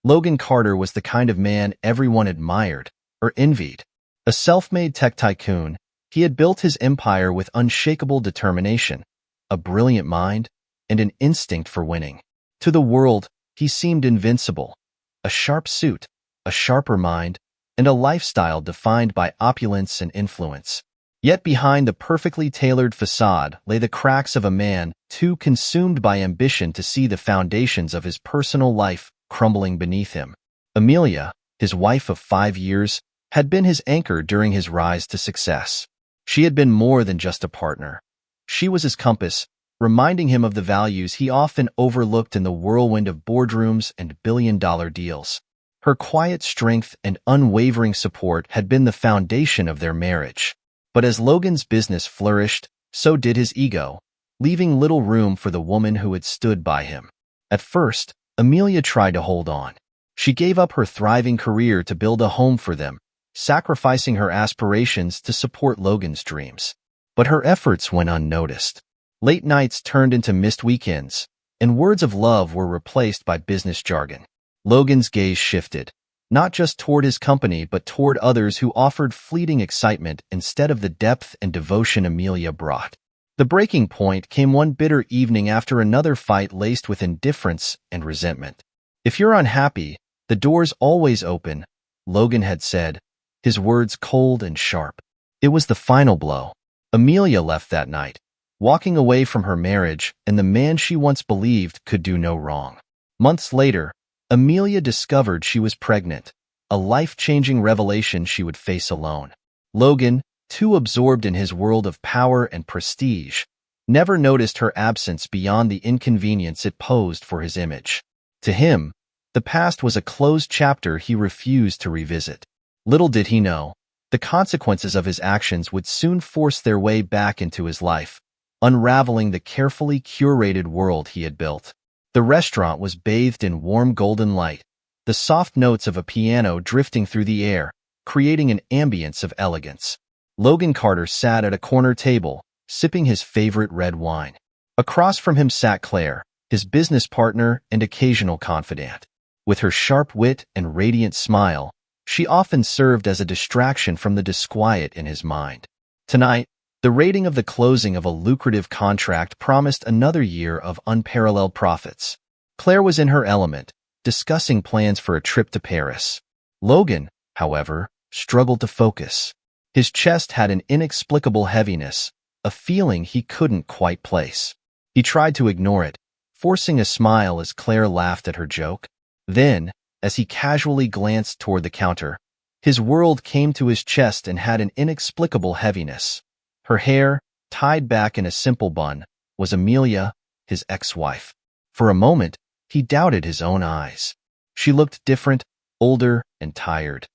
Logan Carter was the kind of man everyone admired or envied. A self-made tech tycoon, he had built his empire with unshakable determination, a brilliant mind, and an instinct for winning. To the world, he seemed invincible. A sharp suit, a sharper mind, and a lifestyle defined by opulence and influence. Yet behind the perfectly tailored facade lay the cracks of a man too consumed by ambition to see the foundations of his personal life crumbling beneath him. Amelia, his wife of 5 years, had been his anchor during his rise to success. She had been more than just a partner. She was his compass, reminding him of the values he often overlooked in the whirlwind of boardrooms and billion-dollar deals. Her quiet strength and unwavering support had been the foundation of their marriage. But as Logan's business flourished, so did his ego, leaving little room for the woman who had stood by him. At first, Amelia tried to hold on. She gave up her thriving career to build a home for them, sacrificing her aspirations to support Logan's dreams. But her efforts went unnoticed. Late nights turned into missed weekends, and words of love were replaced by business jargon. Logan's gaze shifted, not just toward his company but toward others who offered fleeting excitement instead of the depth and devotion Amelia brought. The breaking point came one bitter evening after another fight laced with indifference and resentment. "If you're unhappy, the door's always open," Logan had said, his words cold and sharp. It was the final blow. Amelia left that night, walking away from her marriage and the man she once believed could do no wrong. Months later, Amelia discovered she was pregnant, a life-changing revelation she would face alone. Logan, too absorbed in his world of power and prestige, never noticed her absence beyond the inconvenience it posed for his image. To him, the past was a closed chapter he refused to revisit. Little did he know, the consequences of his actions would soon force their way back into his life, unraveling the carefully curated world he had built. The restaurant was bathed in warm golden light, the soft notes of a piano drifting through the air, creating an ambience of elegance. Logan Carter sat at a corner table, sipping his favorite red wine. Across from him sat Claire, his business partner and occasional confidant. With her sharp wit and radiant smile, she often served as a distraction from the disquiet in his mind. Tonight, the rating of the closing of a lucrative contract promised another year of unparalleled profits. Claire was in her element, discussing plans for a trip to Paris. Logan, however, struggled to focus. His chest had an inexplicable heaviness, a feeling he couldn't quite place. He tried to ignore it, forcing a smile as Claire laughed at her joke. Then, as he casually glanced toward the counter, his world came to his chest and had an inexplicable heaviness. Her hair, tied back in a simple bun, was Amelia, his ex-wife. For a moment, he doubted his own eyes. She looked different, older, and tired.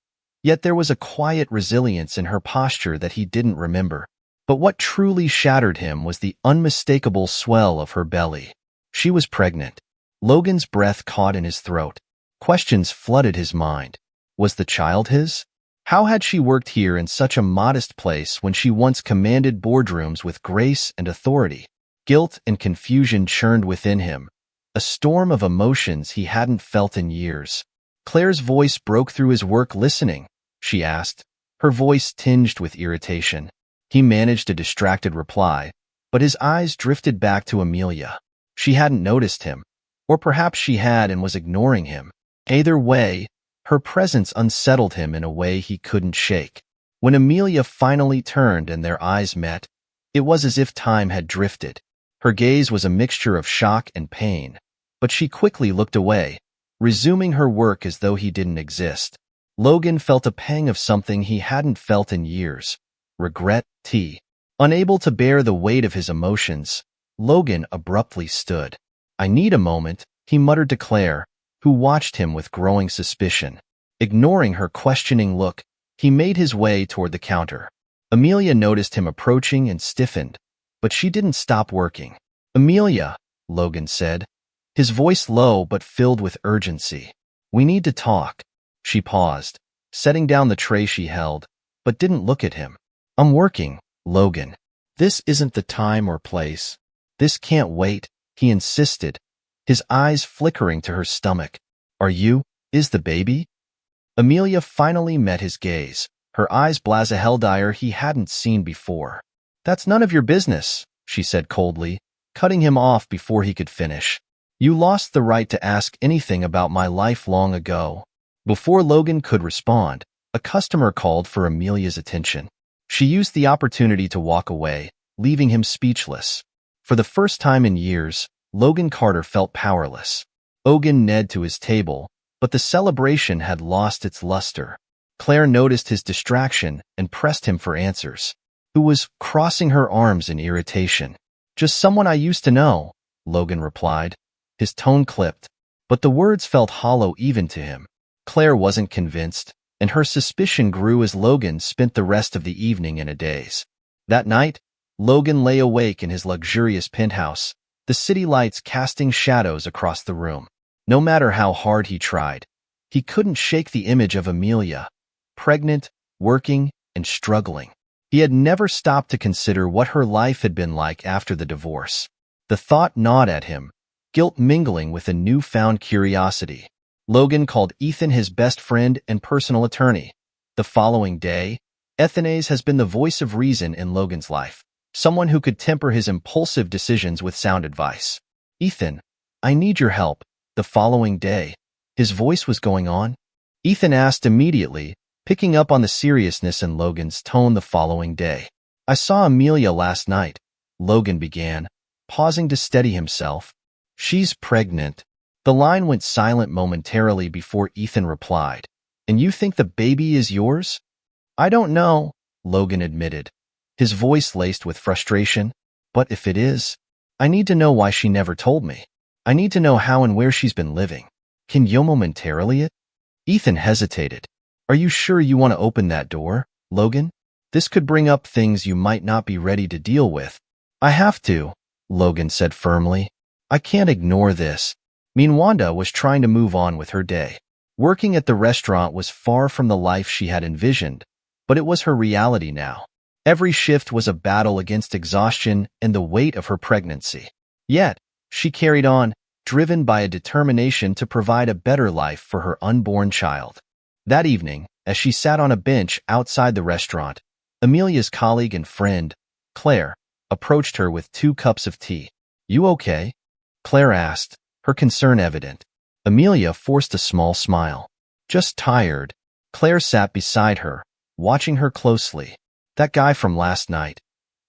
Yet there was a quiet resilience in her posture that he didn't remember. But what truly shattered him was the unmistakable swell of her belly. She was pregnant. Logan's breath caught in his throat. Questions flooded his mind. Was the child his? How had she worked here in such a modest place when she once commanded boardrooms with grace and authority? Guilt and confusion churned within him, a storm of emotions he hadn't felt in years. Claire's voice broke through his work listening, she asked, her voice tinged with irritation. He managed a distracted reply, but his eyes drifted back to Amelia. She hadn't noticed him, or perhaps she had and was ignoring him. Either way, her presence unsettled him in a way he couldn't shake. When Amelia finally turned and their eyes met, it was as if time had drifted. Her gaze was a mixture of shock and pain, but she quickly looked away, resuming her work as though he didn't exist. Logan felt a pang of something he hadn't felt in years. Regret. Unable to bear the weight of his emotions, Logan abruptly stood. "I need a moment," he muttered to Claire, who watched him with growing suspicion. Ignoring her questioning look, he made his way toward the counter. Amelia noticed him approaching and stiffened, but she didn't stop working. "Amelia," Logan said, his voice low but filled with urgency. "We need to talk." She paused, setting down the tray she held, but didn't look at him. "I'm working, Logan. This isn't the time or place. This can't wait," he insisted, his eyes flickering to her stomach. "Are you?" Is the baby? Amelia finally met his gaze, her eyes blaz a hellfire he hadn't seen before. That's none of your business, she said coldly, cutting him off before he could finish. You lost the right to ask anything about my life long ago. Before Logan could respond, a customer called for Amelia's attention. She used the opportunity to walk away, leaving him speechless. For the first time in years, Logan Carter felt powerless. Logan nedded to his table, but the celebration had lost its luster. Claire noticed his distraction and pressed him for answers. Who was crossing her arms in irritation. Just someone I used to know, Logan replied. His tone clipped, but the words felt hollow even to him. Claire wasn't convinced, and her suspicion grew as Logan spent the rest of the evening in a daze. That night, Logan lay awake in his luxurious penthouse, the city lights casting shadows across the room. No matter how hard he tried, he couldn't shake the image of Amelia, pregnant, working, and struggling. He had never stopped to consider what her life had been like after the divorce. The thought gnawed at him, guilt mingling with a newfound curiosity. Logan called Ethan his best friend and personal attorney. The following day, Ethanase has been the voice of reason in Logan's life, someone who could temper his impulsive decisions with sound advice. Ethan, I need your help. The following day, his voice was going on. Ethan asked immediately, picking up on the seriousness in Logan's tone the following day. I saw Amelia last night, Logan began, pausing to steady himself. She's pregnant. The line went silent momentarily before Ethan replied. And you think the baby is yours? I don't know, Logan admitted, his voice laced with frustration. But if it is, I need to know why she never told me. I need to know how and where she's been living. Can you momentarily it? Ethan hesitated. Are you sure you want to open that door, Logan? This could bring up things you might not be ready to deal with. I have to, Logan said firmly. I can't ignore this. Wanda was trying to move on with her day. Working at the restaurant was far from the life she had envisioned, but it was her reality now. Every shift was a battle against exhaustion and the weight of her pregnancy. Yet, she carried on, driven by a determination to provide a better life for her unborn child. That evening, as she sat on a bench outside the restaurant, Amelia's colleague and friend, Claire, approached her with 2 cups of tea. You okay? Claire asked, her concern evident. Amelia forced a small smile. Just tired. Claire sat beside her, watching her closely. That guy from last night.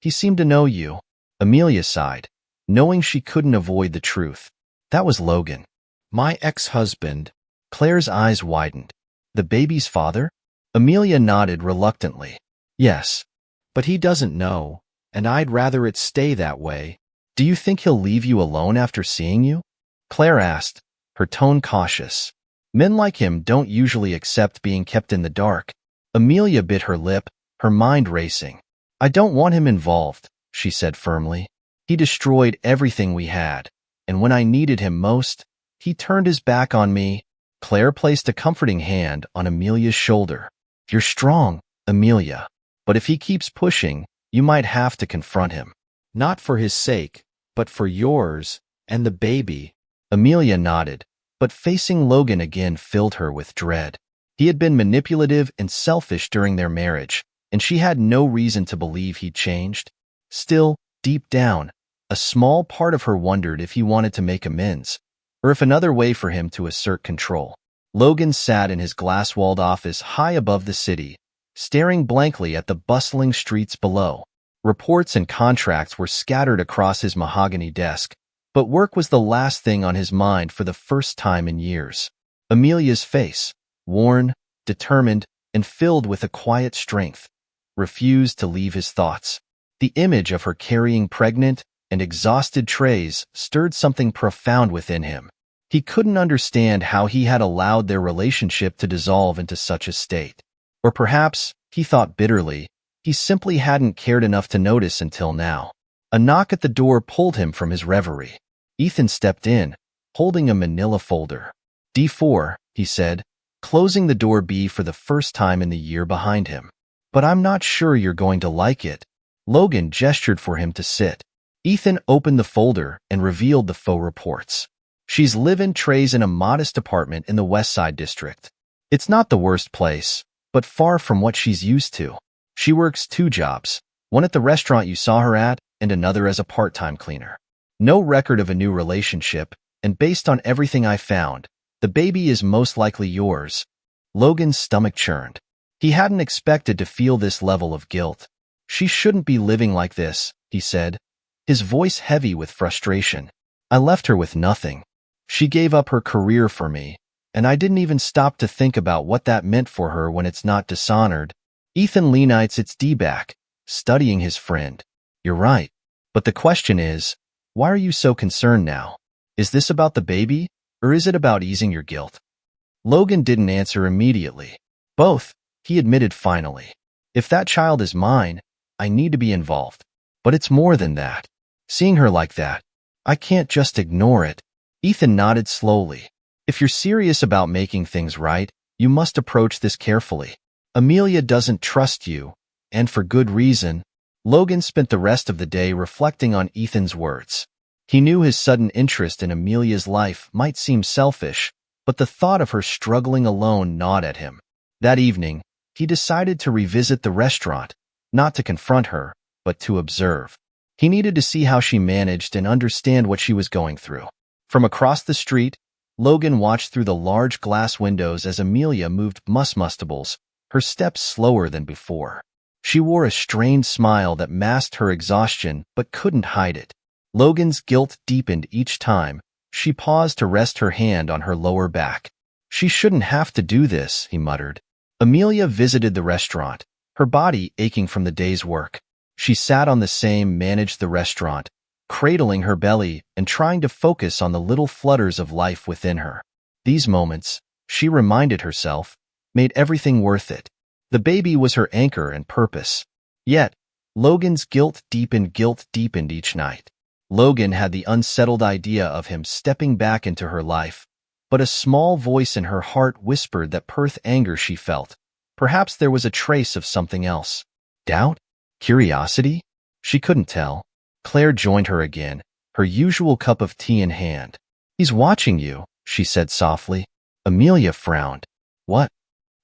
He seemed to know you. Amelia sighed, knowing she couldn't avoid the truth. That was Logan. My ex-husband. Claire's eyes widened. The baby's father? Amelia nodded reluctantly. Yes, but he doesn't know, and I'd rather it stay that way. Do you think he'll leave you alone after seeing you? Claire asked, her tone cautious. Men like him don't usually accept being kept in the dark. Amelia bit her lip, her mind racing. I don't want him involved, she said firmly. He destroyed everything we had, and when I needed him most, he turned his back on me. Claire placed a comforting hand on Amelia's shoulder. You're strong, Amelia, but if he keeps pushing, you might have to confront him. Not for his sake, but for yours and the baby. Amelia nodded, but facing Logan again filled her with dread. He had been manipulative and selfish during their marriage, and she had no reason to believe he'd changed. Still, deep down, a small part of her wondered if he wanted to make amends, or if another way for him to assert control. Logan sat in his glass-walled office high above the city, staring blankly at the bustling streets below. Reports and contracts were scattered across his mahogany desk, but work was the last thing on his mind for the first time in years. Amelia's face, worn, determined, and filled with a quiet strength, refused to leave his thoughts. The image of her carrying pregnant and exhausted trays stirred something profound within him. He couldn't understand how he had allowed their relationship to dissolve into such a state. Or perhaps, he thought bitterly, he simply hadn't cared enough to notice until now. A knock at the door pulled him from his reverie. Ethan stepped in, holding a manila folder. D4, he said, closing the door B for the first time in the year behind him. But I'm not sure you're going to like it. Logan gestured for him to sit. Ethan opened the folder and revealed the faux reports. She's live-in trays in a modest apartment in the West Side district. It's not the worst place, but far from what she's used to. She works 2 jobs, one at the restaurant you saw her at and another as a part-time cleaner. No record of a new relationship, and based on everything I found, the baby is most likely yours. Logan's stomach churned. He hadn't expected to feel this level of guilt. She shouldn't be living like this, he said, his voice heavy with frustration. I left her with nothing. She gave up her career for me, and I didn't even stop to think about what that meant for her when it's not dishonored. Ethan Leonites its D-back, studying his friend. You're right. But the question is, why are you so concerned now? Is this about the baby, or is it about easing your guilt? Logan didn't answer immediately. Both, he admitted finally. If that child is mine, I need to be involved. But it's more than that. Seeing her like that, I can't just ignore it. Ethan nodded slowly. If you're serious about making things right, you must approach this carefully. Amelia doesn't trust you, and for good reason. Logan spent the rest of the day reflecting on Ethan's words. He knew his sudden interest in Amelia's life might seem selfish, but the thought of her struggling alone gnawed at him. That evening, he decided to revisit the restaurant, not to confront her, but to observe. He needed to see how she managed and understand what she was going through. From across the street, Logan watched through the large glass windows as Amelia moved musmustables, her steps slower than before. She wore a strained smile that masked her exhaustion but couldn't hide it. Logan's guilt deepened each time she paused to rest her hand on her lower back. She shouldn't have to do this, he muttered. Amelia visited the restaurant, her body aching from the day's work. She sat on the same managed the restaurant, cradling her belly and trying to focus on the little flutters of life within her. These moments, she reminded herself, made everything worth it. The baby was her anchor and purpose. Yet, Logan's guilt deepened each night. Logan had the unsettled idea of him stepping back into her life, but a small voice in her heart whispered that anger she felt. Perhaps there was a trace of something else. Doubt? Curiosity? She couldn't tell. Claire joined her again, her usual cup of tea in hand. He's watching you, she said softly. Amelia frowned. What?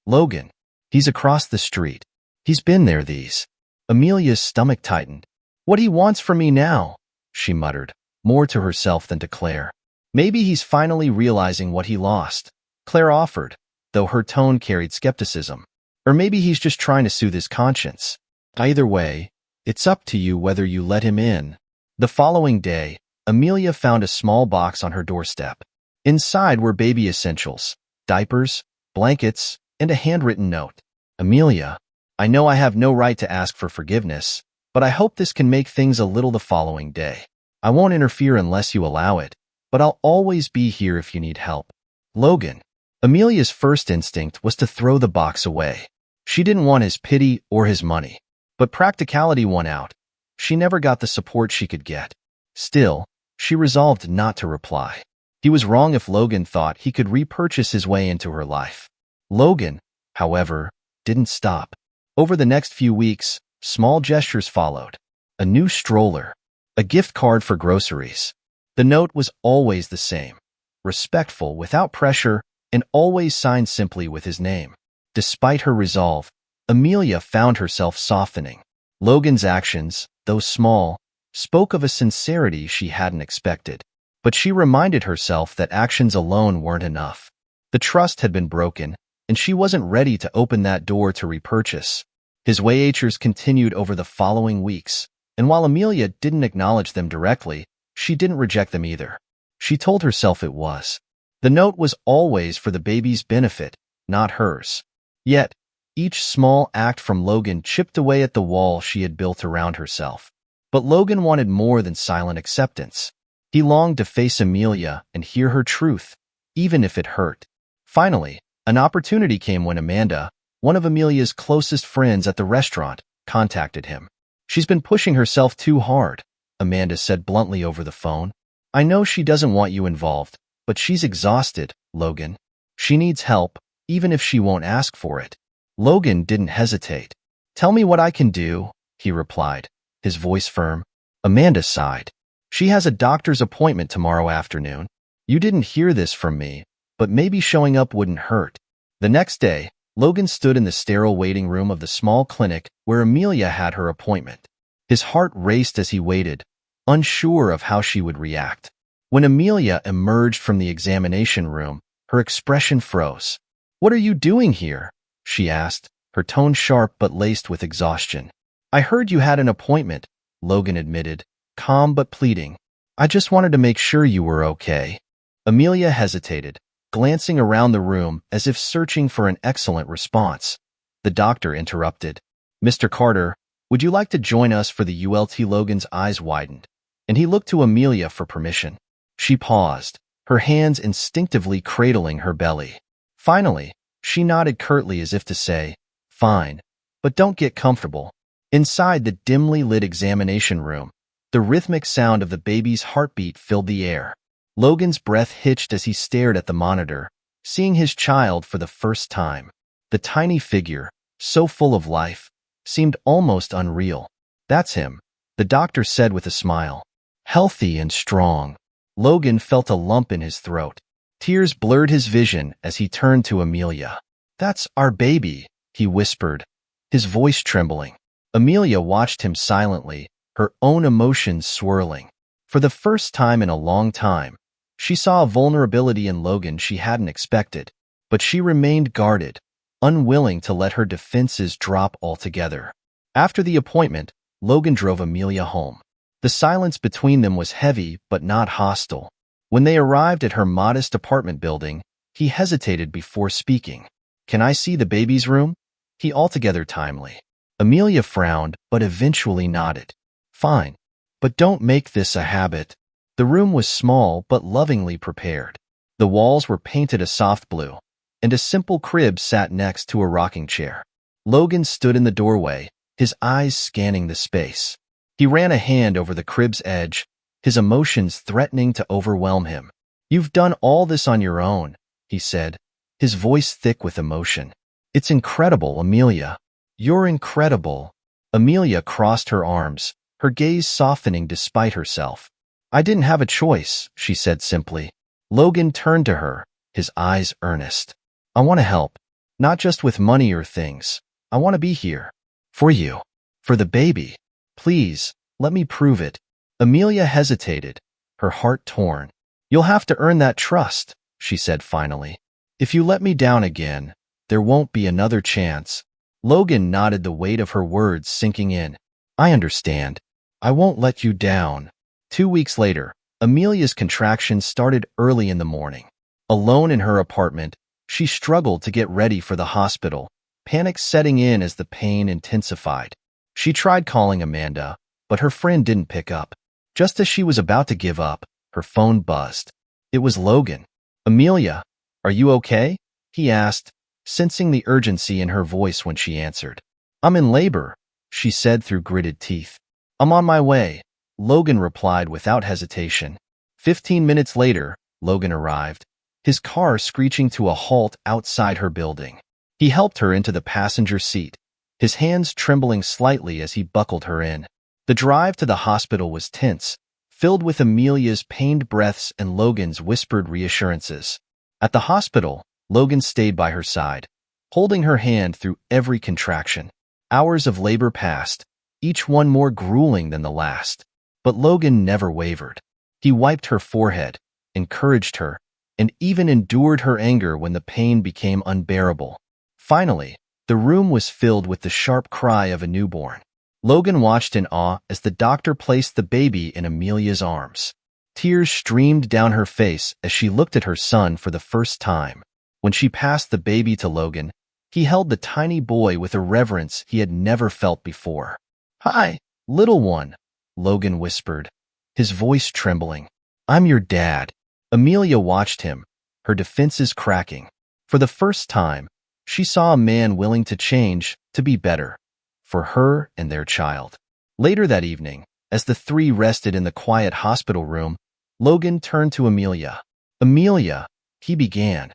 Logan. He's across the street. He's been there these. Amelia's stomach tightened. What he wants from me now? She muttered, more to herself than to Claire. Maybe he's finally realizing what he lost, Claire offered, though her tone carried skepticism. Or maybe he's just trying to soothe his conscience. Either way, it's up to you whether you let him in. The following day, Amelia found a small box on her doorstep. Inside were baby essentials, diapers, blankets, and a handwritten note. Amelia, I know I have no right to ask for forgiveness, but I hope this can make things a little the following day. I won't interfere unless you allow it, but I'll always be here if you need help. Logan. Amelia's first instinct was to throw the box away. She didn't want his pity or his money. But practicality won out. She never got the support she could get. Still, she resolved not to reply. He was wrong if Logan thought he could repurchase his way into her life. Logan, however, didn't stop. Over the next few weeks, small gestures followed. A new stroller. A gift card for groceries. The note was always the same. Respectful, without pressure, and always signed simply with his name. Despite her resolve, Amelia found herself softening. Logan's actions, though small, spoke of a sincerity she hadn't expected. But she reminded herself that actions alone weren't enough. The trust had been broken, and she wasn't ready to open that door to repurchase. His wayachers continued over the following weeks, and while Amelia didn't acknowledge them directly, she didn't reject them either. She told herself it was. The note was always for the baby's benefit, not hers. Yet, each small act from Logan chipped away at the wall she had built around herself. But Logan wanted more than silent acceptance. He longed to face Amelia and hear her truth, even if it hurt. Finally, an opportunity came when Amanda, one of Amelia's closest friends at the restaurant, contacted him. She's been pushing herself too hard, Amanda said bluntly over the phone. I know she doesn't want you involved, but she's exhausted, Logan. She needs help, even if she won't ask for it. Logan didn't hesitate. Tell me what I can do, he replied, his voice firm. Amanda sighed. She has a doctor's appointment tomorrow afternoon. You didn't hear this from me, but maybe showing up wouldn't hurt. The next day, Logan stood in the sterile waiting room of the small clinic where Amelia had her appointment. His heart raced as he waited, unsure of how she would react. When Amelia emerged from the examination room, her expression froze. "What are you doing here?" she asked, her tone sharp but laced with exhaustion. "I heard you had an appointment," Logan admitted, calm but pleading. "I just wanted to make sure you were okay." Amelia hesitated, glancing around the room as if searching for an excellent response. The doctor interrupted. "Mr. Carter, would you like to join us for the ULT?" Logan's eyes widened, and he looked to Amelia for permission. She paused, her hands instinctively cradling her belly. Finally, she nodded curtly as if to say, "Fine, but don't get comfortable." Inside the dimly lit examination room, the rhythmic sound of the baby's heartbeat filled the air. Logan's breath hitched as he stared at the monitor, seeing his child for the first time. The tiny figure, so full of life, seemed almost unreal. "That's him," the doctor said with a smile. "Healthy and strong." Logan felt a lump in his throat. Tears blurred his vision as he turned to Amelia. "That's our baby," he whispered, his voice trembling. Amelia watched him silently, her own emotions swirling. For the first time in a long time, she saw a vulnerability in Logan she hadn't expected, but she remained guarded, unwilling to let her defenses drop altogether. After the appointment, Logan drove Amelia home. The silence between them was heavy but not hostile. When they arrived at her modest apartment building, he hesitated before speaking. "Can I see the baby's room?" he altogether timely. Amelia frowned but eventually nodded. "Fine, but don't make this a habit." The room was small but lovingly prepared. The walls were painted a soft blue, and a simple crib sat next to a rocking chair. Logan stood in the doorway, his eyes scanning the space. He ran a hand over the crib's edge, his emotions threatening to overwhelm him. "You've done all this on your own," he said, his voice thick with emotion. "It's incredible, Amelia. You're incredible." Amelia crossed her arms, her gaze softening despite herself. "I didn't have a choice," she said simply. Logan turned to her, his eyes earnest. "I want to help, not just with money or things. I want to be here. For you. For the baby. Please, let me prove it." Amelia hesitated, her heart torn. "You'll have to earn that trust," she said finally. "If you let me down again, there won't be another chance." Logan nodded, the weight of her words sinking in. "I understand. I won't let you down." 2 weeks later, Amelia's contractions started early in the morning. Alone in her apartment, she struggled to get ready for the hospital, panic setting in as the pain intensified. She tried calling Amanda, but her friend didn't pick up. Just as she was about to give up, her phone buzzed. It was Logan. "Amelia, are you okay?" he asked, sensing the urgency in her voice when she answered. "I'm in labor," she said through gritted teeth. "I'm on my way," Logan replied without hesitation. 15 minutes later, Logan arrived, his car screeching to a halt outside her building. He helped her into the passenger seat, his hands trembling slightly as he buckled her in. The drive to the hospital was tense, filled with Amelia's pained breaths and Logan's whispered reassurances. At the hospital, Logan stayed by her side, holding her hand through every contraction. Hours of labor passed, each one more grueling than the last. But Logan never wavered. He wiped her forehead, encouraged her, and even endured her anger when the pain became unbearable. Finally, the room was filled with the sharp cry of a newborn. Logan watched in awe as the doctor placed the baby in Amelia's arms. Tears streamed down her face as she looked at her son for the first time. When she passed the baby to Logan, he held the tiny boy with a reverence he had never felt before. "Hi, little one," Logan whispered, his voice trembling. "I'm your dad." Amelia watched him, her defenses cracking. For the first time, she saw a man willing to change, to be better, for her and their child. Later that evening, as the three rested in the quiet hospital room, Logan turned to Amelia. "Amelia," he began,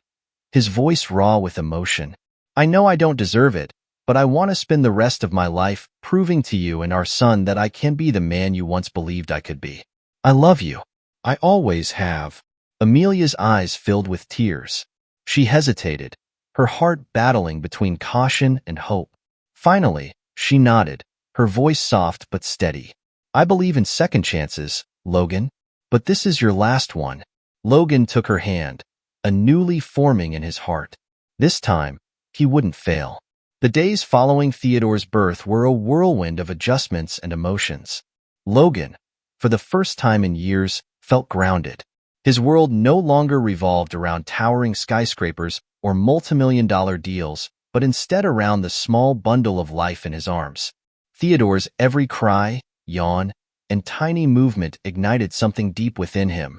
his voice raw with emotion. "I know I don't deserve it, but I want to spend the rest of my life proving to you and our son that I can be the man you once believed I could be. I love you. I always have." Amelia's eyes filled with tears. She hesitated, her heart battling between caution and hope. Finally, she nodded, her voice soft but steady. I believe in second chances, Logan, but this is your last one. Logan took her hand, a new leaf forming in his heart. This time, he wouldn't fail. The days following Theodore's birth were a whirlwind of adjustments and emotions. Logan, for the first time in years, felt grounded. His world no longer revolved around towering skyscrapers or multimillion-dollar deals, but instead around the small bundle of life in his arms. Theodore's every cry, yawn, and tiny movement ignited something deep within him,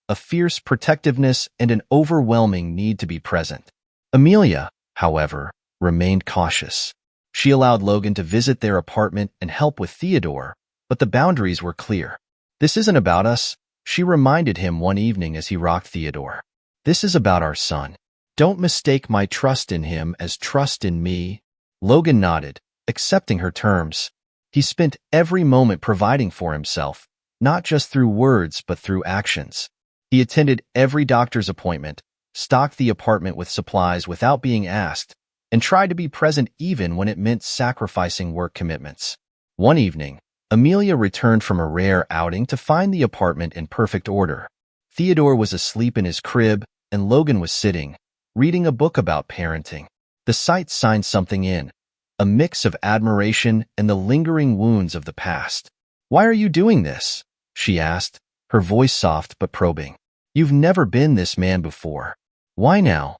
a fierce protectiveness and an overwhelming need to be present. Amelia, however, remained cautious. She allowed Logan to visit their apartment and help with Theodore, but the boundaries were clear. This isn't about us, she reminded him one evening as he rocked Theodore. This is about our son. Don't mistake my trust in him as trust in me. Logan nodded, accepting her terms. He spent every moment providing for himself, not just through words but through actions. He attended every doctor's appointment, stocked the apartment with supplies without being asked, and tried to be present even when it meant sacrificing work commitments. One evening, Amelia returned from a rare outing to find the apartment in perfect order. Theodore was asleep in his crib, and Logan was sitting, reading a book about parenting. The sight signed something in, a mix of admiration and the lingering wounds of the past. Why are you doing this? She asked, her voice soft but probing. You've never been this man before. Why now?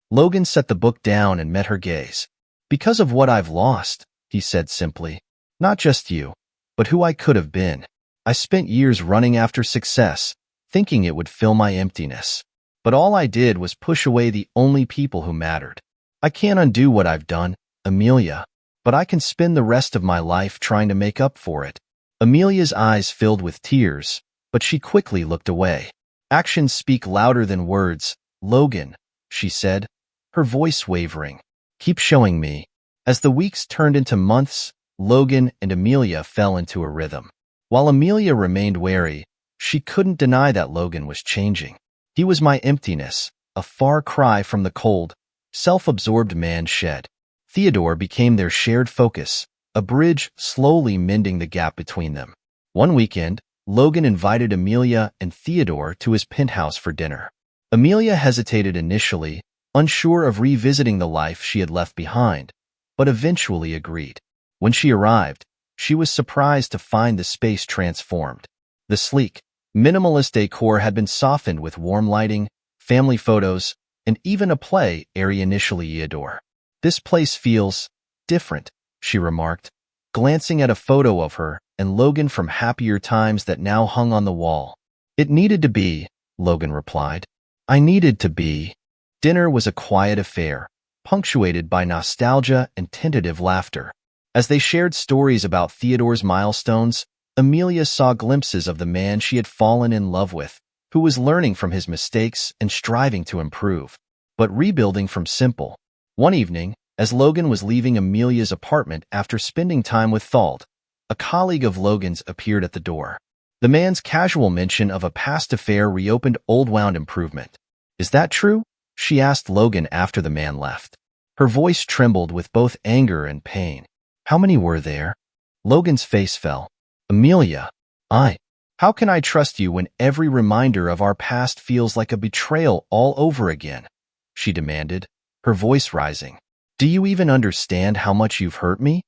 Logan set the book down and met her gaze. Because of what I've lost, he said simply. Not just you, but who I could have been. I spent years running after success, thinking it would fill my emptiness. But all I did was push away the only people who mattered. I can't undo what I've done, Amelia, but I can spend the rest of my life trying to make up for it. Amelia's eyes filled with tears, but she quickly looked away. Actions speak louder than words, Logan, she said, her voice wavering. Keep showing me. As the weeks turned into months, Logan and Amelia fell into a rhythm. While Amelia remained wary, she couldn't deny that Logan was changing. He was my emptiness, a far cry from the cold, self-absorbed man shed. Theodore became their shared focus, a bridge slowly mending the gap between them. One weekend, Logan invited Amelia and Theodore to his penthouse for dinner. Amelia hesitated initially, unsure of revisiting the life she had left behind, but eventually agreed. When she arrived, she was surprised to find the space transformed. The sleek, minimalist decor had been softened with warm lighting, family photos, and even a play area initially adore. This place feels different, she remarked, glancing at a photo of her and Logan from happier times that now hung on the wall. It needed to be, Logan replied. I needed to be. Dinner was a quiet affair, punctuated by nostalgia and tentative laughter. As they shared stories about Theodore's milestones, Amelia saw glimpses of the man she had fallen in love with, who was learning from his mistakes and striving to improve, but rebuilding from simple. One evening, as Logan was leaving Amelia's apartment after spending time with Thald, a colleague of Logan's appeared at the door. The man's casual mention of a past affair reopened old wound improvement. Is that true? She asked Logan after the man left. Her voice trembled with both anger and pain. How many were there? Logan's face fell. Amelia, how can I trust you when every reminder of our past feels like a betrayal all over again? She demanded, her voice rising. Do you even understand how much you've hurt me?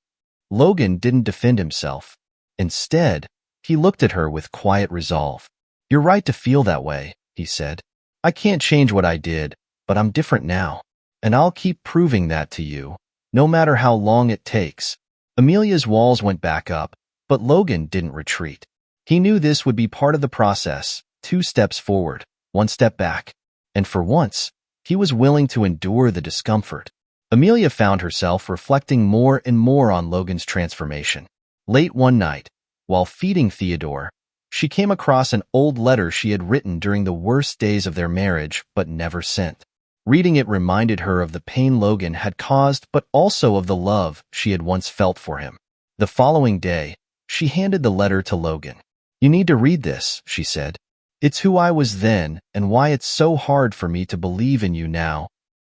Logan didn't defend himself. Instead, he looked at her with quiet resolve. You're right to feel that way, he said. I can't change what I did, but I'm different now. And I'll keep proving that to you, no matter how long it takes. Amelia's walls went back up, but Logan didn't retreat. He knew this would be part of the process, 2 steps forward, 1 step back. And for once, he was willing to endure the discomfort. Amelia found herself reflecting more and more on Logan's transformation. Late one night, while feeding Theodore, she came across an old letter she had written during the worst days of their marriage but never sent. Reading it reminded her of the pain Logan had caused but also of the love she had once felt for him. The following day, she handed the letter to Logan. You need to read this, she said. It's who I was then and why it's so hard for me to believe in you now.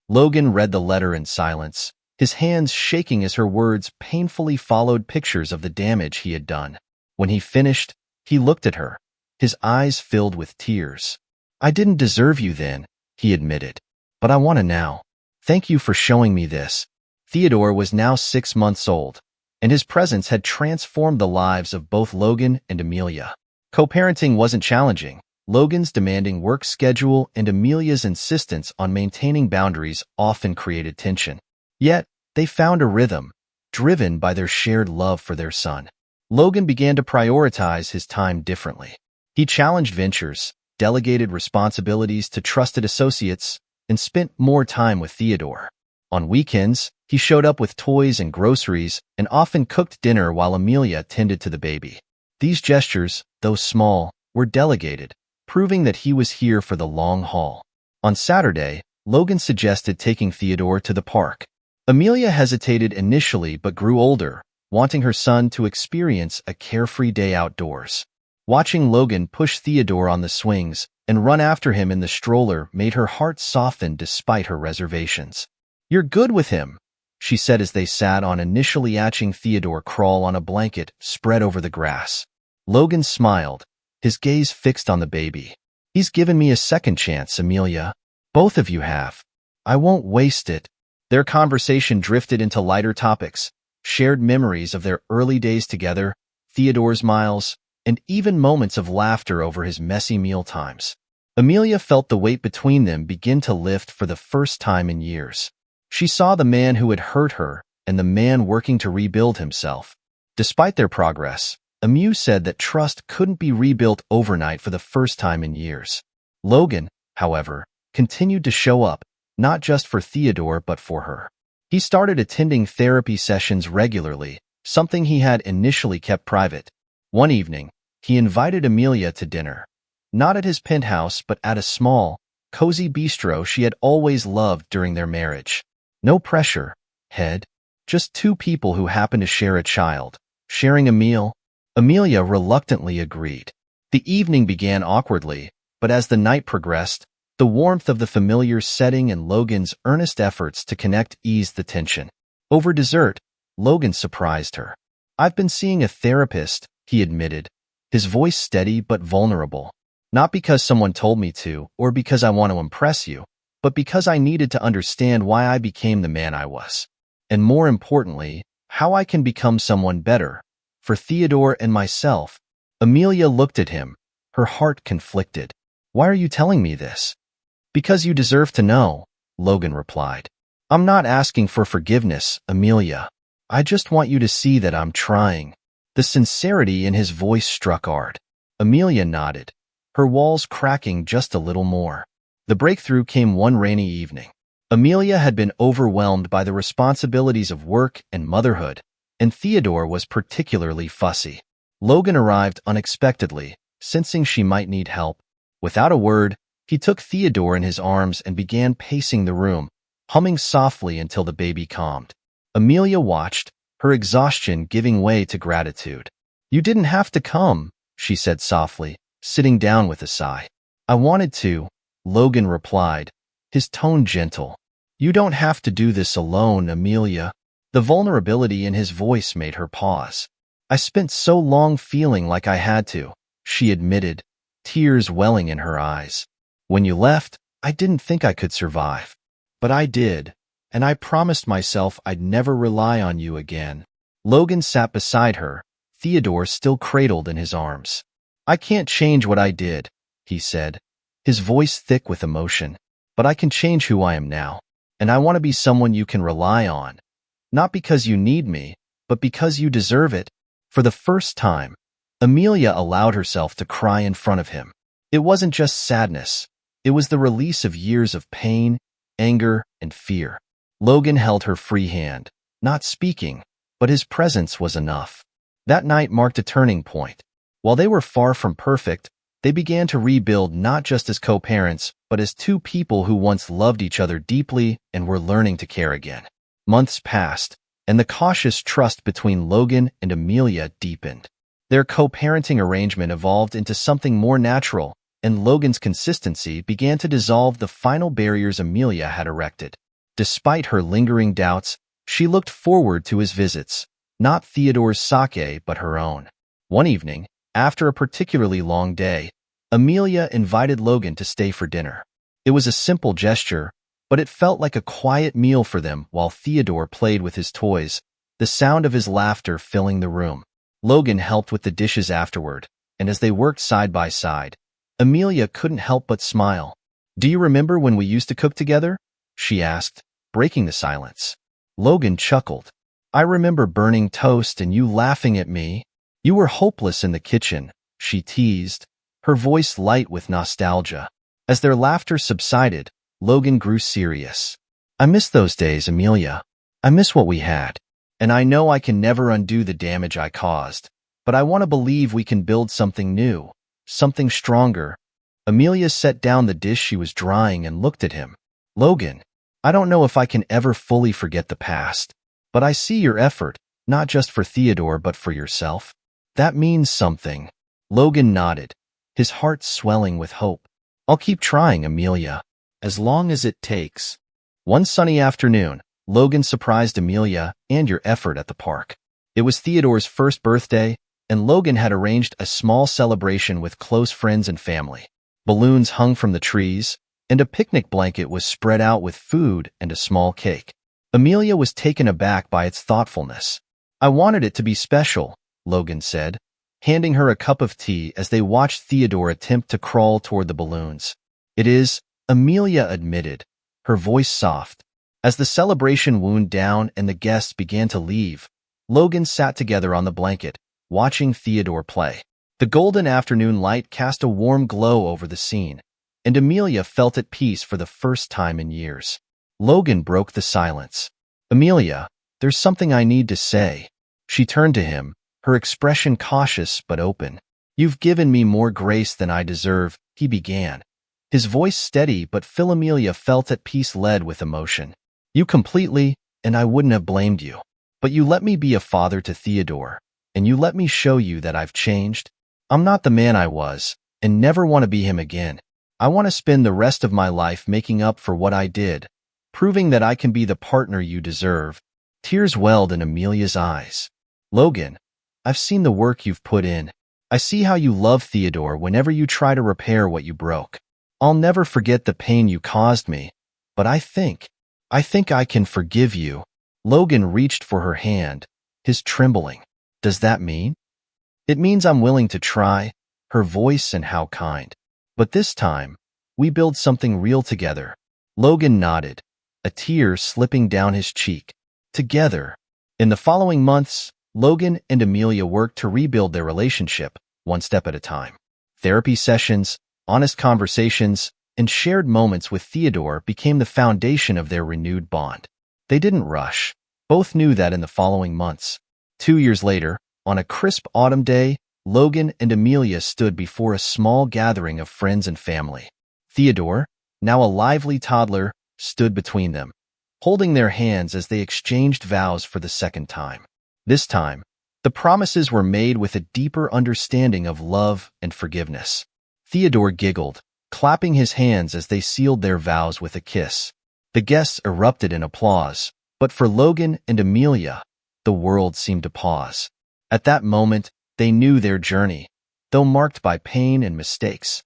Logan read the letter in silence, his hands shaking as her words painfully followed pictures of the damage he had done. When he finished, he looked at her, his eyes filled with tears. I didn't deserve you then, he admitted, but I want to now. Thank you for showing me this. Theodore was now 6 months old, and his presence had transformed the lives of both Logan and Amelia. Co-parenting wasn't challenging. Logan's demanding work schedule and Amelia's insistence on maintaining boundaries often created tension. Yet, they found a rhythm, driven by their shared love for their son. Logan began to prioritize his time differently. He challenged ventures, delegated responsibilities to trusted associates, and spent more time with Theodore. On weekends, he showed up with toys and groceries and often cooked dinner while Amelia tended to the baby. These gestures, though small, were delegated, proving that he was here for the long haul. On Saturday, Logan suggested taking Theodore to the park. Amelia hesitated initially but grew older, wanting her son to experience a carefree day outdoors. Watching Logan push Theodore on the swings and run after him in the stroller made her heart soften despite her reservations. "You're good with him," she said as they sat on initially watching Theodore crawl on a blanket spread over the grass. Logan smiled, his gaze fixed on the baby. "He's given me a second chance, Amelia. Both of you have. I won't waste it." Their conversation drifted into lighter topics, shared memories of their early days together, Theodore's miles, and even moments of laughter over his messy mealtimes. Amelia felt the weight between them begin to lift for the first time in years. She saw the man who had hurt her and the man working to rebuild himself. Despite their progress, Amelia said that trust couldn't be rebuilt overnight for the first time in years. Logan, however, continued to show up, not just for Theodore but for her. He started attending therapy sessions regularly, something he had initially kept private. One evening, he invited Amelia to dinner. Not at his penthouse but at a small, cozy bistro she had always loved during their marriage. No pressure, head. Just two people who happened to share a child. Sharing a meal? Amelia reluctantly agreed. The evening began awkwardly, but as the night progressed, the warmth of the familiar setting and Logan's earnest efforts to connect eased the tension. Over dessert, Logan surprised her. "I've been seeing a therapist," he admitted, his voice steady but vulnerable. "Not because someone told me to or because I want to impress you, but because I needed to understand why I became the man I was. And more importantly, how I can become someone better, for Theodore and myself." Amelia looked at him, her heart conflicted. "Why are you telling me this?" "Because you deserve to know," Logan replied. "I'm not asking for forgiveness, Amelia. I just want you to see that I'm trying." The sincerity in his voice struck hard. Amelia nodded, her walls cracking just a little more. The breakthrough came one rainy evening. Amelia had been overwhelmed by the responsibilities of work and motherhood, and Theodore was particularly fussy. Logan arrived unexpectedly, sensing she might need help. Without a word, he took Theodore in his arms and began pacing the room, humming softly until the baby calmed. Amelia watched, her exhaustion giving way to gratitude. "You didn't have to come," she said softly, sitting down with a sigh. "I wanted to," Logan replied, his tone gentle. "You don't have to do this alone, Amelia." The vulnerability in his voice made her pause. "I spent so long feeling like I had to," she admitted, tears welling in her eyes. "When you left, I didn't think I could survive. But I did, and I promised myself I'd never rely on you again." Logan sat beside her, Theodore still cradled in his arms. "I can't change what I did," he said, his voice thick with emotion. "But I can change who I am now, and I want to be someone you can rely on. Not because you need me, but because you deserve it." For the first time, Amelia allowed herself to cry in front of him. It wasn't just sadness. It was the release of years of pain, anger, and fear. Logan held her free hand, not speaking, but his presence was enough. That night marked a turning point. While they were far from perfect, they began to rebuild not just as co-parents, but as two people who once loved each other deeply and were learning to care again. Months passed, and the cautious trust between Logan and Amelia deepened. Their co-parenting arrangement evolved into something more natural, and Logan's consistency began to dissolve the final barriers Amelia had erected. Despite her lingering doubts, she looked forward to his visits, not Theodore's sake but her own. One evening, after a particularly long day, Amelia invited Logan to stay for dinner. It was a simple gesture, but it felt like a quiet meal for them while Theodore played with his toys, the sound of his laughter filling the room. Logan helped with the dishes afterward, and as they worked side by side, Amelia couldn't help but smile. "Do you remember when we used to cook together?" she asked, breaking the silence. Logan chuckled. "I remember burning toast and you laughing at me. You were hopeless in the kitchen," she teased, her voice light with nostalgia. As their laughter subsided, Logan grew serious. "I miss those days, Amelia. I miss what we had. And I know I can never undo the damage I caused, but I want to believe we can build something new, something stronger." Amelia set down the dish she was drying and looked at him. "Logan, I don't know if I can ever fully forget the past, but I see your effort, not just for Theodore but for yourself. That means something." Logan nodded, his heart swelling with hope. "I'll keep trying, Amelia, as long as it takes." One sunny afternoon, Logan surprised Amelia and your effort at the park. It was Theodore's first birthday, and Logan had arranged a small celebration with close friends and family. Balloons hung from the trees, and a picnic blanket was spread out with food and a small cake. Amelia was taken aback by its thoughtfulness. "I wanted it to be special," Logan said, handing her a cup of tea as they watched Theodore attempt to crawl toward the balloons. "It is," Amelia admitted, her voice soft. As the celebration wound down and the guests began to leave, Logan sat together on the blanket, watching Theodore play. The golden afternoon light cast a warm glow over the scene, and Amelia felt at peace for the first time in years. Logan broke the silence. "Amelia, there's something I need to say." She turned to him, her expression cautious but open. "You've given me more grace than I deserve," he began, his voice steady but Amelia felt at peace led with emotion. "You completely, and I wouldn't have blamed you. But you let me be a father to Theodore, and you let me show you that I've changed. I'm not the man I was, and never want to be him again. I want to spend the rest of my life making up for what I did, proving that I can be the partner you deserve." Tears welled in Amelia's eyes. "Logan, I've seen the work you've put in. I see how you love Theodore whenever you try to repair what you broke. I'll never forget the pain you caused me, but I think I can forgive you." Logan reached for her hand, his trembling. "Does that mean?" "It means I'm willing to try," her voice and how kind. "But this time, we build something real together." Logan nodded, a tear slipping down his cheek. Together. In the following months, Logan and Amelia worked to rebuild their relationship, one step at a time. Therapy sessions, honest conversations, and shared moments with Theodore became the foundation of their renewed bond. They didn't rush. Both knew that in the following months. 2 years later, on a crisp autumn day, Logan and Amelia stood before a small gathering of friends and family. Theodore, now a lively toddler, stood between them, holding their hands as they exchanged vows for the second time. This time, the promises were made with a deeper understanding of love and forgiveness. Theodore giggled, clapping his hands as they sealed their vows with a kiss. The guests erupted in applause, but for Logan and Amelia, the world seemed to pause. At that moment, they knew their journey, though marked by pain and mistakes,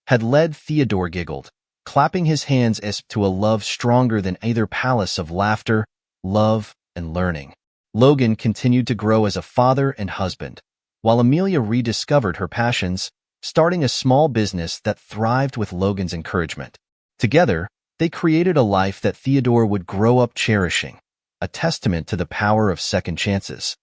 had led. Theodore giggled, clapping his hands as to a love stronger than either palace of laughter, love, and learning. Logan continued to grow as a father and husband, while Amelia rediscovered her passions, starting a small business that thrived with Logan's encouragement. Together, they created a life that Theodore would grow up cherishing, a testament to the power of second chances.